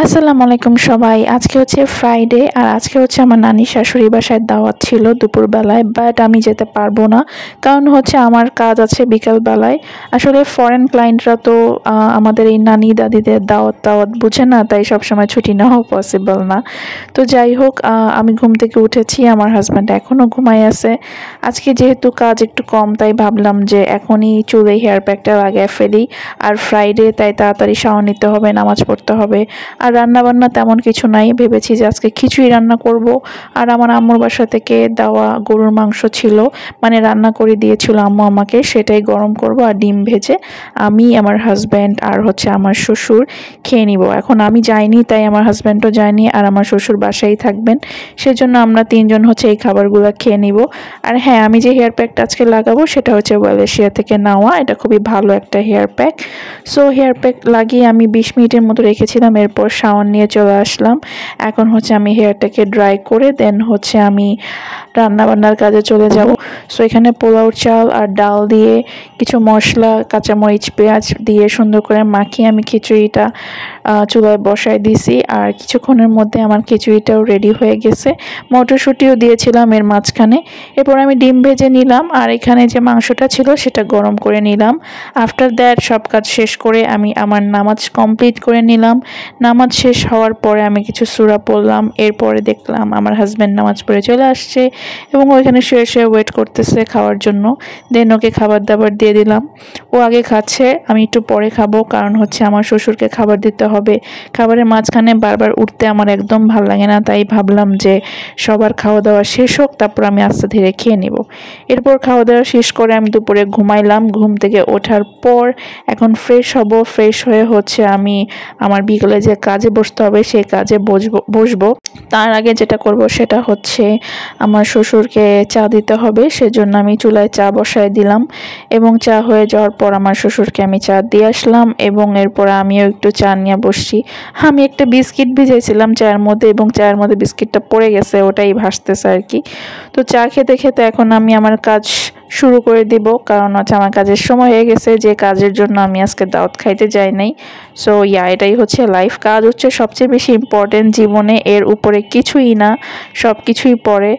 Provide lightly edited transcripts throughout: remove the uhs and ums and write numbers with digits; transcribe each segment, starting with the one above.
আসসালামু আলাইকুম সবাই। আজকে হচ্ছে ফ্রাইডে আর আজকে হচ্ছে আমার নানি শাশুড়ি বাসায় দাওয়াত ছিল দুপুরবেলায়, বাট আমি যেতে পারবো না কারণ হচ্ছে আমার কাজ আছে বিকালবেলায়। আসলে ফরেন ক্লায়েন্টরা তো আমাদের এই নানি দাদিদের দাওয়াত বুঝে না, তাই সবসময় ছুটি নেওয়াও পসিবল না। তো যাই হোক, আমি ঘুম থেকে উঠেছি, আমার হাজব্যান্ড এখনও ঘুমাই আছে। আজকে যেহেতু কাজ একটু কম তাই ভাবলাম যে এখনই চুলে হেয়ার প্যাকটা লাগায় ফেলি। আর ফ্রাইডে তাই তাড়াতাড়ি শাওয়ার নিতে হবে, নামাজ পড়তে হবে। আর রান্নাবান্না তেমন কিছু নাই, ভেবেছি যে আজকে খিচুড়ি রান্না করব। আর আমার আম্মুর বাসা থেকে দেওয়া গরুর মাংস ছিল, মানে রান্না করে দিয়েছিল আম্মু আমাকে, সেটাই গরম করব আর ডিম ভেজে আমি, আমার হাজব্যান্ড আর হচ্ছে আমার শ্বশুর খেয়ে নিব। এখন আমি যাইনি তাই আমার হাজব্যান্ডও যায়নি আর আমার শ্বশুর বাসায় থাকবেন, সেজন্য আমরা তিনজন হচ্ছে এই খাবারগুলো খেয়ে নিব। আর হ্যাঁ, আমি যে হেয়ার প্যাকটা আজকে লাগাবো সেটা হচ্ছে ওয়েলেশিয়া থেকে নেওয়া, এটা খুবই ভালো একটা hair pack. So hair pack লাগিয়ে আমি 20 মিনিটের মতো রেখেছিলাম, এরপর শাওয়ার নিয়ে চলে আসলাম। এখন হচ্ছে আমি হেয়ারটাকে ড্রাই করে দেন হচ্ছে আমি রান্নাবান্নার কাজে চলে যাব। সো এখানে পোলাও চাল আর ডাল দিয়ে কিছু মশলা, কাঁচামরিচ, পেঁয়াজ দিয়ে সুন্দর করে মাখিয়ে আমি খিচুড়িটা চুলায় বসায় দিছি। আর কিছুক্ষণের মধ্যে আমার খিচুড়িটাও রেডি হয়ে গেছে। মটরশুঁটিও দিয়েছিলাম এর মাঝখানে। এরপর আমি ডিম ভেজে নিলাম আর এখানে যে মাংসটা ছিল সেটা গরম করে নিলাম। আফটার দ্যাট সব কাজ শেষ করে আমি আমার নামাজ কমপ্লিট করে নিলাম। নামাজ শেষ হওয়ার পরে আমি কিছু সূরা পড়লাম। এরপরে দেখলাম আমার হাজব্যান্ড নামাজ পড়ে চলে আসছে এবং ওইখানে শুয়ে শুয়ে ওয়েট করতেছে খাওয়ার জন্য। দেন ওকে খাবার দাবার দিয়ে দিলাম। ও আগে খাচ্ছে, আমি একটু পরে খাবো, কারণ হচ্ছে আমার শ্বশুরকে খাবার দিতে হবে। খাবারের মাঝখানে বারবার উঠতে আমার একদম ভালো লাগে না, তাই ভাবলাম যে সবার খাওয়া দাওয়া শেষ হোক, তারপর আমি আস্তে ধীরে খেয়ে নিব। এরপর খাওয়া দাওয়া শেষ করে আমি দুপুরে ঘুমাইলাম। ঘুম থেকে ওঠার পর এখন ফ্রেশ হব। ফ্রেশ হয়ে হচ্ছে আমি আমার বিকেলে যে কাজে বসতে হবে সেই কাজে বসবো। তার আগে যেটা করব সেটা হচ্ছে আমার শ্বশুরকে চা দিতে হবে, সেজন্য আমি চুলায় চা বসায় দিলাম এবং চা হয়ে যাওয়ার পর আমার শ্বশুরকে আমি চা দিয়ে আসলাম এবং এরপর আমিও একটু চা নিয়ে বসছি। আমি একটা বিস্কিট ভিজাইছিলাম চায়ের মধ্যে এবং চায়ের মধ্যে বিস্কিটটা পড়ে গেছে, ওটাই ভাসতেছে আর কি। তো চা খেতে খেতে এখন আমি আমার কাজ শুরু করে দিব, কারণ হচ্ছে আমার কাজের সময় হয়ে গেছে, যে কাজের জন্য আমি আজকে দাওয়াত খাইতে যাই নাই। সো এটাই হচ্ছে লাইফ। কাজ হচ্ছে সবচেয়ে বেশি ইম্পর্টেন্ট জীবনে, এর উপরে কিছুই না, সব কিছুই পরে।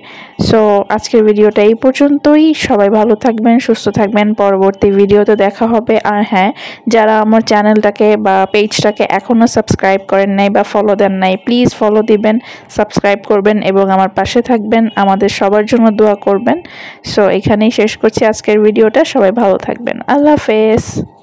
সো আজকের ভিডিওটা এই পর্যন্তই। সবাই ভালো থাকবেন, সুস্থ থাকবেন, পরবর্তী ভিডিওতে দেখা হবে। আর হ্যাঁ, যারা আমার চ্যানেলটাকে বা পেজটাকে এখনও সাবস্ক্রাইব করেন নাই বা ফলো দেন নাই, প্লিজ ফলো দিবেন, সাবস্ক্রাইব করবেন এবং আমার পাশে থাকবেন, আমাদের সবার জন্য দোয়া করবেন। সো এখানেই শেষ করছি আজকের ভিডিওটা। সবাই ভালো থাকবেন, আল্লাহ হাফেজ।